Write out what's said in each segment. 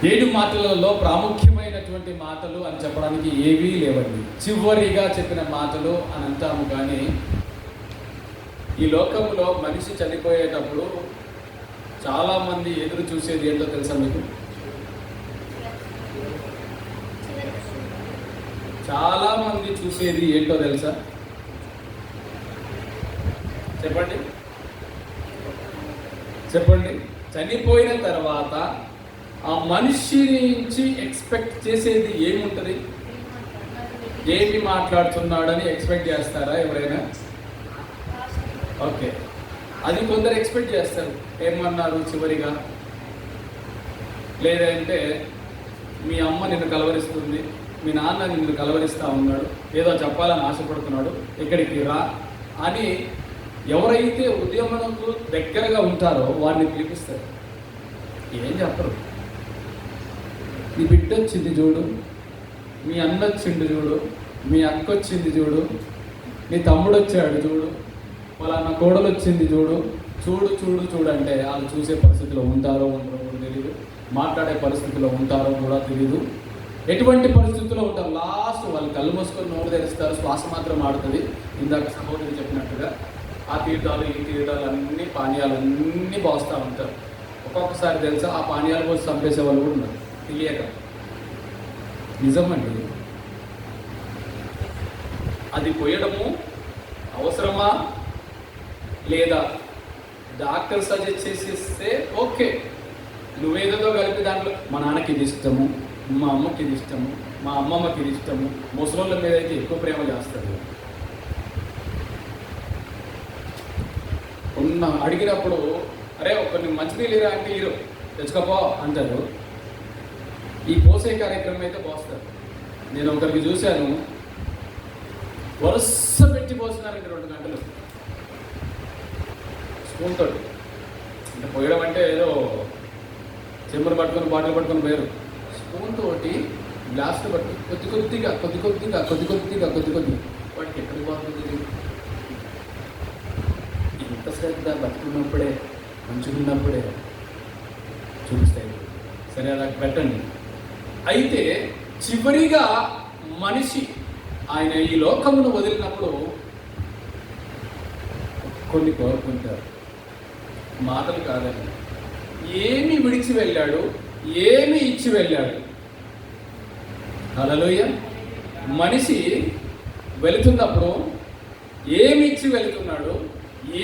7 మాటలలో ప్రాముఖ్యమైనటువంటి మాటలు అని చెప్పడానికి ఏవీ లేవండి. చివరిగా చెప్పిన మాటలు అని అంటాము. కానీ ఈ లోకంలో మనిషి చనిపోయేటప్పుడు చాలామంది ఎదురు చూసేది ఏంటో తెలుసా మీకు? చాలామంది చూసేది ఏంటో తెలుసా? చెప్పండి చెప్పండి. చనిపోయిన తర్వాత ఆ మనిషి నుంచి ఎక్స్పెక్ట్ చేసేది ఏముంటుంది? ఏమి మాట్లాడుతున్నాడని ఎక్స్పెక్ట్ చేస్తారా ఎవరైనా? ఓకే, అది కొందరు ఎక్స్పెక్ట్ చేస్తారు. ఏమన్నారు చివరిగా? లేదంటే మీ అమ్మ నిన్ను కలవరిస్తుంది, మీ నాన్న నిన్ను కలవరిస్తూ ఉన్నాడు, ఏదో చెప్పాలని ఆశపడుతున్నాడు, ఇక్కడికి రా అని ఎవరైతే ఉద్యమకు దగ్గరగా ఉంటారో వారిని పిలిపిస్తారు. ఏం చెప్పరు. నీ బిడ్డ వచ్చింది చూడు, మీ అన్న వచ్చింది చూడు, మీ అక్క వచ్చింది చూడు, నీ తమ్ముడు వచ్చాడు చూడు, వాళ్ళ కోడలు వచ్చింది చూడు, చూడు చూడు చూడు అంటే వాళ్ళు చూసే పరిస్థితిలో ఉంటారో ఉండరో కూడా తెలియదు, మాట్లాడే పరిస్థితిలో ఉంటారో కూడా తెలియదు. ఎటువంటి పరిస్థితుల్లో ఉంటారు? లాస్ట్ వాళ్ళు కళ్ళు మూసుకొని నోరు తెరుస్తారు, శ్వాస మాత్రం ఆడుతుంది. ఇందాక సహోదరి చెప్పినట్టుగా ఆ తీర్థాలు ఈ తీర్థాలు అన్నీ పానీయాలన్నీ పోస్తూ ఉంటారు. ఒక్కొక్కసారి తెలుసా ఆ పానీయాలు పోసి చంపేసే వాళ్ళు కూడా ఉన్నారు తెలియక. నిజమండి. అది పోయడము అవసరమా లేదా? డాక్టర్ సజెస్ట్ చేసేస్తే ఓకే, నువ్వేదో కలిపి దాంట్లో మా నాన్నకి ఇది ఇష్టము, మా అమ్మకి ఇది ఇష్టము, మా అమ్మమ్మకి ఇది ఇష్టము, ముసలోళ్ళ మీద అయితే ఎక్కువ ప్రేమ చేస్తారు. అడిగినప్పుడు అరే కొన్ని మంచినీళ్ళురా అంటే హీరో తెచ్చుకోపో అంటారు. ఈ పోసే కార్యక్రమం అయితే పోస్తారు. నేను ఒకరికి చూశాను, వరుస పెట్టి పోస్తున్నారండి 2 గంటలు స్పూన్ తోటి. అంటే పోయడం అంటే ఏదో చెంబులు పట్టుకొని బాటిల్ పట్టుకొని పోయారు. స్పూన్ తోటి గ్లాసులు పట్టి కొద్ది కొద్దిగా వాటికి ఎక్కడికి పోతుంది? ఎంత శ్రద్ధ బతుకున్నప్పుడే మంచుకున్నప్పుడే చూపిస్తాయి. సరే అలా పెట్టండి. అయితే చివరిగా మనిషి ఆయన ఈ లోకమును వదిలినప్పుడు కొన్ని కోరుకుంటారు. మాటలు కాదండి. ఏమి విడిచి వెళ్ళాడు, ఏమి ఇచ్చి వెళ్ళాడు. హల్లెలూయా. మనిషి వెళుతున్నప్పుడు ఏమి ఇచ్చి వెళుతున్నాడు,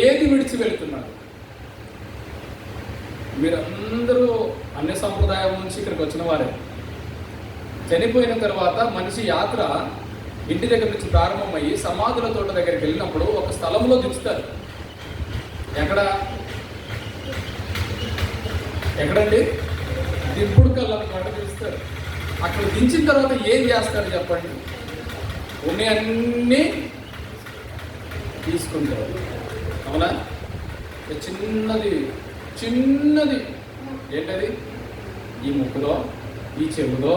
ఏది విడిచి వెళుతున్నాడు? మీరందరూ అన్య సంప్రదాయం నుంచి ఇక్కడికి వచ్చిన వారే. చనిపోయిన తర్వాత మనిషి యాత్ర ఇంటి దగ్గర నుంచి ప్రారంభమయ్యి సమాధుల తోట దగ్గరికి వెళ్ళినప్పుడు ఒక స్థలంలో దించుతారు. ఎక్కడండి? దింపుడు కళ్ళని మాట దించుతారు. అక్కడ దించిన తర్వాత ఏం చేస్తారు చెప్పండి? అన్నీ తీసుకుంటారు. అవునా? చిన్నది ఏంటది? ఈ ముక్కులో, ఈ చెవులో,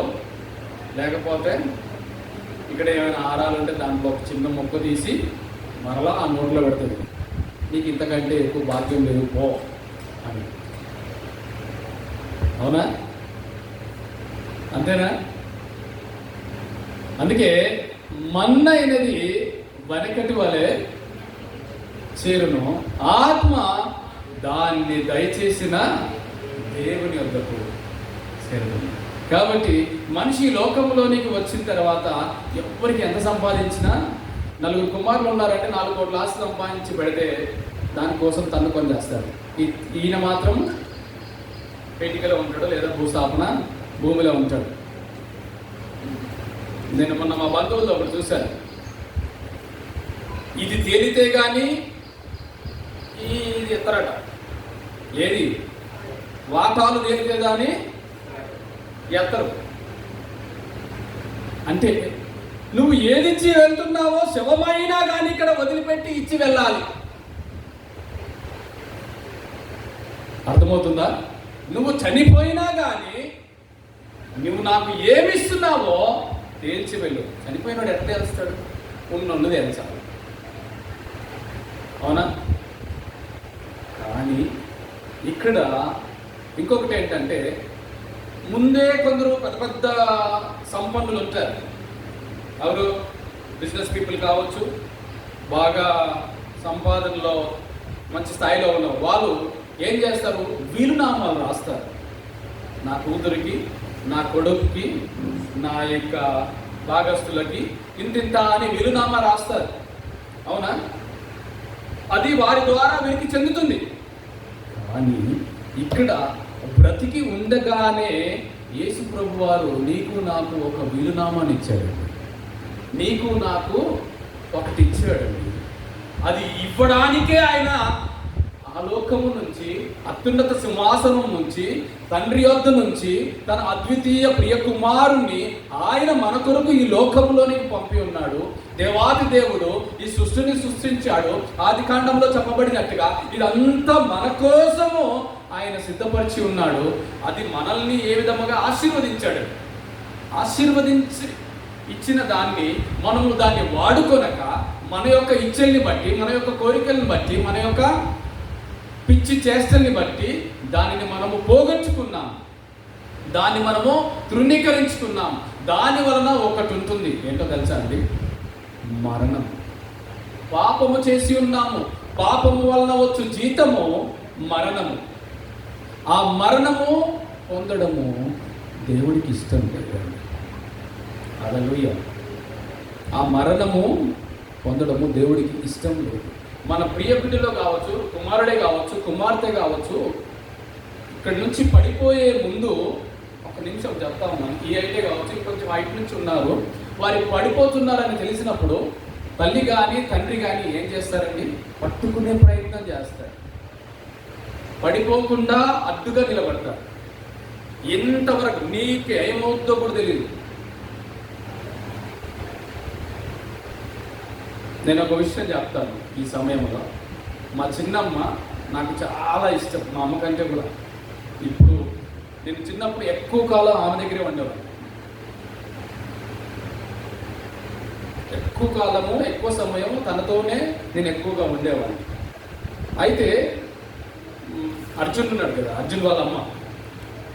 లేకపోతే ఇక్కడ ఏమైనా ఆరాలు ఉంటే దాంట్లో ఒక చిన్న మొక్క తీసి మరలా ఆ నోట్లో పెడుతుంది. నీకు ఇంతకంటే ఎక్కువ భాగ్యం లేదు పో అని. అవునా? అంతేనా? అందుకే మన్న అయినది వెనకటి వలె చేరును, ఆత్మ దాన్ని దయచేసిన దేవుని వద్దకు చేరును. కాబట్టి మనిషి లోకంలోనికి వచ్చిన తర్వాత ఎవరికి ఎంత సంపాదించినా, 4 కుమారులు ఉన్నారంటే 4 కోట్ల ఆస్తి సంపాదించి పెడితే దానికోసం తన్ను కొని చేస్తారు. ఈయన మాత్రం పేటికలో ఉంటాడు, లేదా భూమిలో ఉంటాడు. నేను మొన్న మా బంధువులతో ఒకటి చూశాను. ఇది తేలితే కానీ ఇది ఎత్తరట. ఏది? వాటాలు తేలితే కానీ ఎత్తరు. అంటే నువ్వు ఏదిచ్చి వెళ్తున్నావో శవమైనా కానీ ఇక్కడ వదిలిపెట్టి ఇచ్చి వెళ్ళాలి. అర్థమవుతుందా? నువ్వు చనిపోయినా కానీ నువ్వు నాకు ఏమిస్తున్నావో తేల్చి వెళ్ళు. చనిపోయినాడు ఎట్లా తెలుస్తాడు? ఉన్నది తెలుసాలి. అవునా? కానీ ఇక్కడ ఇంకొకటి ఏంటంటే, ముందే కొందరు పెద్ద పెద్ద సంపన్నులు ఉంటారు. ఎవరు? బిజినెస్ పీపుల్ కావచ్చు, బాగా సంపాదనలో మంచి స్థాయిలో ఉన్న వాళ్ళు ఏం చేస్తారు? వీలునామాలు రాస్తారు. నా కూతురికి, నా కొడుకుకి, నా యొక్క భాగస్తులకి ఇంతింత అని వీలునామా రాస్తారు. అవునా? అది వారి ద్వారా వీరికి చెందుతుంది. కానీ ఇక్కడ బ్రతికి ఉండగానే యేసు ప్రభు వారు నీకు నాకు ఒక వీలునామాని ఇచ్చాడండి. నీకు నాకు ఒకటి ఇచ్చాడండి. అది ఇవ్వడానికే ఆయన ఆ లోకము నుంచి, అత్యున్నత సింహాసనం నుంచి, తండ్రి యొద్ద నుంచి తన అద్వితీయ ప్రియ కుమారుణ్ణి ఆయన మన కొరకు ఈ లోకంలోనికి పంపి ఉన్నాడు. దేవాది దేవుడు ఈ సృష్టిని సృష్టించాడు. ఆది కాండంలో చెప్పబడినట్టుగా ఇదంతా మన కోసము ఆయన సిద్ధపరిచి ఉన్నాడు. అది మనల్ని ఏ విధముగా ఆశీర్వదించాడు. ఆశీర్వదించి ఇచ్చిన దాన్ని మనము దాన్ని వాడుకొనక మన యొక్క ఇచ్చల్ని బట్టి, మన యొక్క కోరికల్ని బట్టి, మన యొక్క పిచ్చి చేష్టల్ని బట్టి దానిని మనము పోగొట్టుకున్నాం, దాన్ని మనము తృణీకరించుకున్నాం. దాని వలన ఒకటి ఉంటుంది, ఏంటో తెలుసా అండి? మరణం. పాపము చేసి ఉన్నాము, పాపము వలన వచ్చు జీతము మరణము. ఆ మరణము పొందడము దేవుడికి ఇష్టం లేదండి. హల్లెలూయా. ఆ మరణము పొందడము దేవుడికి ఇష్టం లేదు. మన ప్రియ బిడ్డలో కావచ్చు, కుమారుడే కావచ్చు, కుమార్తె కావచ్చు, ఇక్కడి నుంచి పడిపోయే ముందు ఒక నిమిషం చెప్తా ఉన్నాను. ఈ హైటే కావచ్చు, ఇంకొంచెం హైట్ నుంచి ఉన్నారు, వారి పడిపోతున్నారని తెలిసినప్పుడు తల్లి కానీ తండ్రి కానీ ఏం చేస్తారండి? పట్టుకునే ప్రయత్నం చేస్తారు. పడిపోకుండా అడ్డుగా నిలబడతారు. ఎంతవరకు నీకు ఏమవుతుందో కూడా తెలియదు. నేను ఒక విషయం చెప్తాను ఈ సమయంలో. మా చిన్నమ్మ నాకు చాలా ఇష్టం, మా అమ్మ కంటే కూడా. ఇప్పుడు నేను చిన్నప్పుడు ఎక్కువ కాలం ఆమె దగ్గరే ఉండేవాడిని. ఎక్కువ కాలము, ఎక్కువ సమయం తనతోనే నేను ఎక్కువగా ఉండేవాడిని. అయితే అర్జున్ ఉన్నాడు కదా, అర్జున్ వాళ్ళ అమ్మ,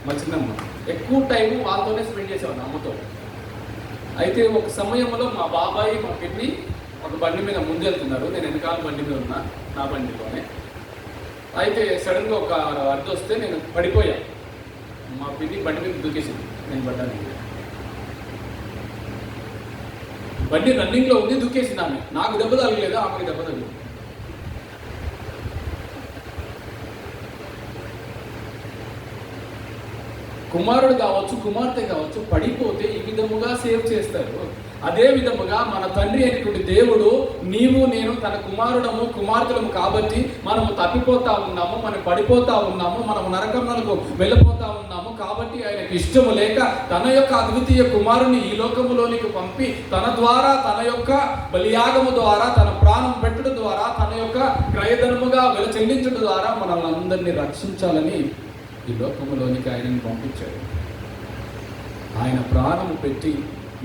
మా చిన్నమ్మ, ఎక్కువ టైం వాళ్ళతోనే స్పెండ్ చేసేవాడిని, అమ్మతో. అయితే ఒక సమయంలో మా బాబాయి, మా పిన్ని ఒక బండి మీద ముందు వెళ్తున్నారు, నేను వెనకాల బండి మీద ఉన్నా, నా బండిలోనే. అయితే సడన్గా ఒక అర్థం వస్తే నేను పడిపోయా. మా పిన్ని బండి మీద దూకేసింది, నేను పడ్డానికి. బండి రన్నింగ్లో ఉంది, దూకేసింది ఆమె. నాకు దెబ్బ తగలేదు, ఆమెకి దెబ్బ తగిలింది. కుమారుడు కావచ్చు, కుమార్తె కావచ్చు, పడిపోతే ఈ విధముగా సేవ్ చేస్తారు. అదే విధముగా మన తండ్రి అయినటువంటి దేవుడు, నీవు నేను తన కుమారుడము కుమార్తెలము కాబట్టి మనము తప్పిపోతా ఉన్నాము, మనం పడిపోతా ఉన్నాము, మనము నరకములకు వెళ్ళిపోతా ఉన్నాము. కాబట్టి ఆయనకు ఇష్టము లేక తన యొక్క అద్వితీయ కుమారుని ఈ లోకములోనికి పంపి తన ద్వారా, తన యొక్క బలియాగము ద్వారా, తన ప్రాణం పెట్టడం ద్వారా, తన యొక్క క్రయధనముగా వెల చెల్లించడం ద్వారా మనల్ని అందరినీ రక్షించాలని ఈ లోకములోనికి ఆయనను పంపించాడు. ఆయన ప్రాణము పెట్టి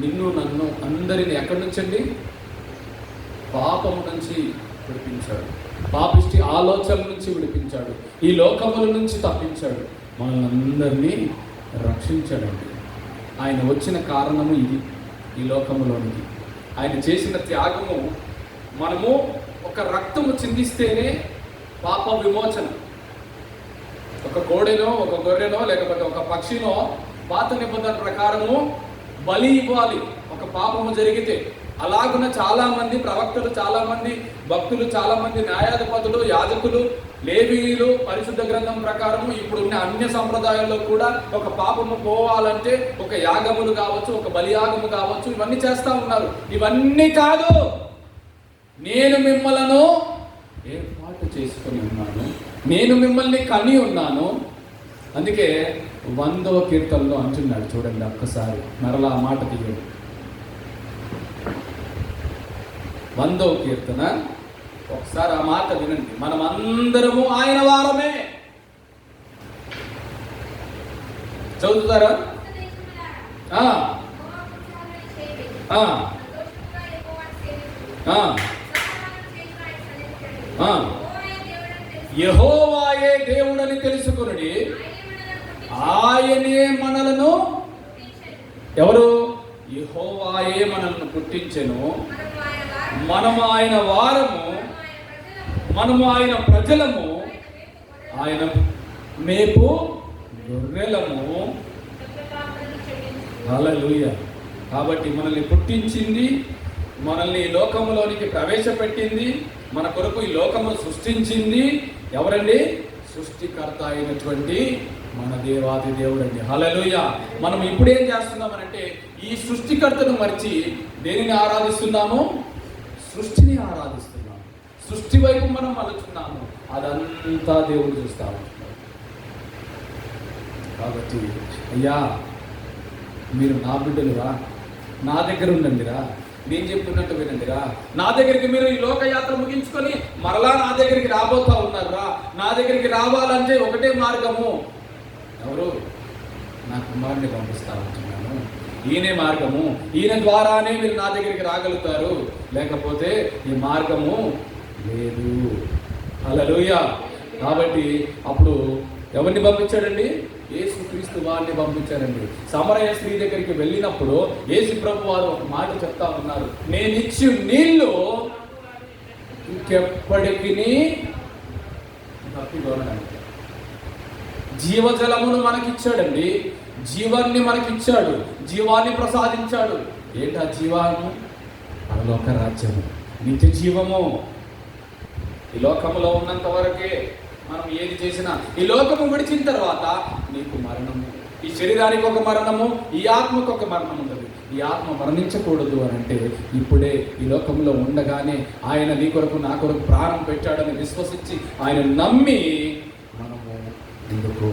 నిన్ను నన్ను అందరిని ఎక్కడి నుంచండి? పాపము నుంచి విడిపించాడు, పాపిష్టి ఆలోచనల నుంచి విడిపించాడు, ఈ లోకముల నుంచి తప్పించాడు, మనల్ని అందరినీ రక్షించాడండి. ఆయన వచ్చిన కారణము ఇది. ఈ లోకములోనికి ఆయన చేసిన త్యాగము, మనము ఒక రక్తము చిందిస్తేనే పాప విమోచన. ఒక కోడెనో, ఒక గొర్రెనో, లేకపోతే ఒక పక్షినో పాత నిబంధన ప్రకారము బలి ఇవ్వాలి ఒక పాపము జరిగితే. అలాగున చాలామంది ప్రవక్తలు, చాలామంది భక్తులు, చాలామంది న్యాయాధిపతులు, యాజకులు, లేవీయులు పరిశుద్ధ గ్రంథం ప్రకారము ఇప్పుడున్న అన్య సంప్రదాయాల్లో కూడా ఒక పాపము పోవాలంటే ఒక యాగములు కావచ్చు, ఒక బలియాగము కావచ్చు, ఇవన్నీ చేస్తూ ఉన్నారు. ఇవన్నీ కాదు, నేను మిమ్మలను ఏర్పాటు చేసుకొని ఉన్నాను, నేను మిమ్మల్ని కని ఉన్నాను. అందుకే 100వ కీర్తనలో అంటున్నాడు, చూడండి ఒక్కసారి మరలా ఆ మాట తీయండి. 100వ కీర్తన ఒకసారి ఆ మాట వినండి. మనం అందరము ఆయన వారమే. చదువుతారా? యెహోవాయే దేవుడని తెలుసుకొనుడి, ఆయనే మనలను, ఎవరు? యెహోవాయే మనల్ని పుట్టించెను, మనము ఆయన వారము, మనము ఆయన ప్రజలము, ఆయన మేపు గొర్రెలము. హల్లెలూయా. కాబట్టి మనల్ని పుట్టించింది, మనల్ని ఈ లోకంలోనికి ప్రవేశపెట్టింది, మన కొరకు ఈ లోకము సృష్టించింది ఎవరండి? సృష్టికర్త అయినటువంటి మన దేవాది దేవుడు అండి. హల్లెలూయా. మనం ఇప్పుడు ఏం చేస్తున్నామనంటే ఈ సృష్టికర్తను మరిచి దేనిని ఆరాధిస్తున్నాము? సృష్టిని ఆరాధిస్తున్నాము. సృష్టి వైపు మనం మలుచున్నాము. అదంతా దేవుడు చూస్తా ఉంటున్నాడు. కాబట్టి అయ్యా, మీరు నా బిడ్డలురా, నా దగ్గర ఉండండిరా, నేను చెప్తున్నట్టు వినండిరా, నా దగ్గరికి మీరు ఈ లోకయాత్ర ముగించుకొని మరలా నా దగ్గరికి రాబోతా ఉన్నారురా. నా దగ్గరికి రావాలంటే ఒకటే మార్గము, ఎవరు? నా కుమారుని పంపిస్తా ఉంటున్నాను. ఈయనే మార్గము, ఈయన ద్వారానే మీరు నా దగ్గరికి రాగలుగుతారు, లేకపోతే ఈ మార్గము లేదు. హల్లెలూయా. కాబట్టి అప్పుడు ఎవరిని పంపించాడండి? యేసుక్రీస్తు వారిని పంపించారండి. సమరయ స్త్రీ దగ్గరికి వెళ్ళినప్పుడు యేసు ప్రభు వారు ఒక మాట చెప్తా ఉన్నారు, నేను ఇచ్చి నీళ్లు ఇంకెప్పటికీ తప్పిపోవడానికి. జీవజలమును మనకిచ్చాడండి, జీవాన్ని మనకిచ్చాడు, జీవాన్ని ప్రసాదించాడు. ఏంటా జీవాను? పరలోక రాజ్యము, నిత్య జీవము. ఈ లోకములో ఉన్నంత వరకే మనం ఏది చేసినా, ఈ లోకము విడిచిన తర్వాత నీకు మరణము, ఈ శరీరానికి ఒక మరణము, ఈ ఆత్మకు ఒక మరణం ఉంటుంది. ఈ ఆత్మ మరణించకూడదు అని అంటే ఇప్పుడే ఈ లోకంలో ఉండగానే ఆయన నీ కొరకు నా కొరకు ప్రాణం పెట్టాడని విశ్వసించి ఆయన నమ్మి మనము ముందుకు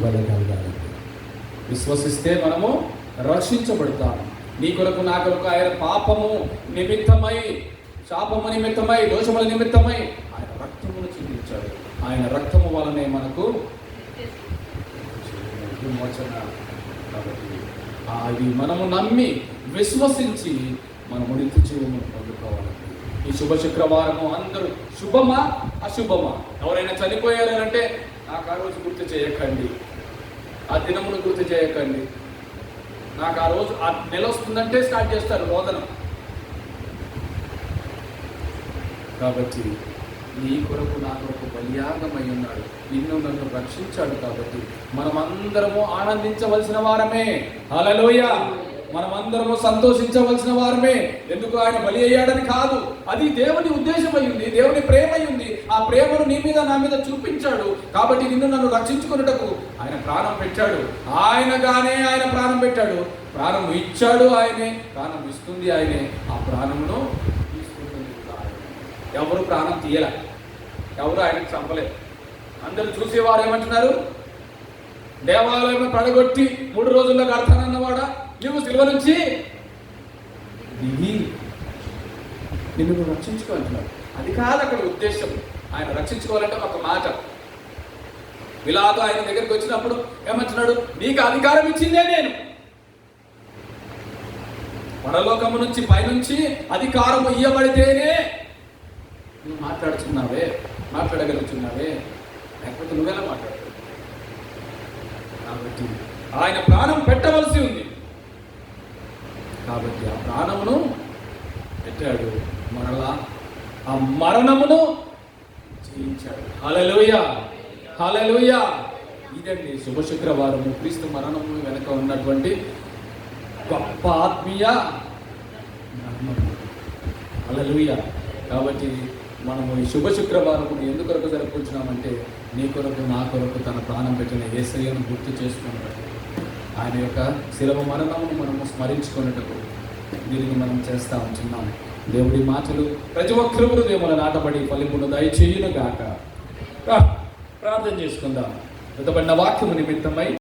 వెళ్ళగలగాలి. విశ్వసిస్తే మనము రక్షించబడతాము. నీ కొరకు నా కొరకు ఆయన పాపము నిమిత్తమై, శాపము నిమిత్తమై, దోషముల నిమిత్తమై ఆయన రక్తమును చిందించాడు. ఆయన రక్తము వలనే మనకు విమోచన. కాబట్టి అది మనము నమ్మి విశ్వసించి మనము నిత్య జీవమును పొందుకోవాలండి. ఈ శుభ శుక్రవారము అందరూ శుభమా అశుభమా? ఎవరైనా చనిపోయారంటే నాకు ఆ రోజు గుర్తు చేయకండి, ఆ దినమును గుర్తు చేయకండి. నాకు ఆ రోజు ఆ నెల వస్తుందంటే స్టార్ట్ చేస్తారు రోదనం. కాబట్టి నీ కొరకు నా కొరకు బలియాగమై ఉన్నాడు, నిన్ను నన్ను రక్షించాడు. కాబట్టి మనమందరము ఆనందించవలసిన వారమే. హల్లెలూయా. మనమందరము సంతోషించవలసిన వారమే. ఎందుకు? ఆయన బలి అయ్యాడని కాదు, అది దేవుని ఉద్దేశం అయ్యింది, దేవుని ప్రేమ అయ్యింది. ఆ ప్రేమను నీ మీద నా మీద చూపించాడు. కాబట్టి నిన్ను నన్ను రక్షించుకున్నటకు ఆయన ప్రాణం పెట్టాడు. ఆయనగానే ఆయన ప్రాణం పెట్టాడు. ప్రాణం ఇచ్చాడు ఆయనే, ప్రాణం ఇస్తుంది ఆయనే. ఆ ప్రాణమును ఎవరు ప్రాణం తీయలే, ఎవరు ఆయనకు చంపలేదు. అందరూ చూసేవారు ఏమంటున్నారు? దేవాలయం పడగొట్టి 3 రోజుల్లో కడతానన్నవాడా, నువ్వు సిలువ నుంచి దిగి నిన్ను రక్షించుకోవాలంటున్నాడు. అది కాదు అక్కడ ఉద్దేశం. ఆయన రక్షించుకోవాలంటే ఒక మాట. పిలాతు ఆయన దగ్గరికి వచ్చినప్పుడు ఏమంటున్నాడు? నీకు అధికారం ఇచ్చిందే నేను. పరలోకము నుంచి పైనుంచి అధికారం ఇయ్యబడితేనే నువ్వు మాట్లాడగలుగుతున్నావే, లేకపోతే నువ్వెలా మాట్లాడతావు? కాబట్టి ఆయన ప్రాణం పెట్టవలసి ఉంది. కాబట్టి ఆ ప్రాణమును పెట్టాడు, మరలా ఆ మరణమును జయించాడు. హల్లెలూయా, హల్లెలూయా. ఇదండి శుభ శుక్రవారము, క్రీస్తు మరణము వెనుక ఉన్నటువంటి గొప్ప ఆత్మీయ మర్మము. హల్లెలూయా. కాబట్టి మనము ఈ శుభ శుక్రవారము ఎందుకొరకు జరుపుకుంటున్నామంటే నీ కొరకు నా కొరకు తన ప్రాణం పెట్టిన యేసయ్యను గుర్తు చేసుకున్నట్టు, ఆయన యొక్క శిలువ మరణమును మనము స్మరించుకున్నట్టు దీనిని మనం చేస్తూ ఉంటున్నాము. దేవుడి మాటలు ప్రతి ఒక్కరు హృదయముల నాటబడి ఫలింపును దయచేయును గాక. ప్రార్థన చేసుకుందాం. వెతబడిన వాక్యము నిమిత్తమై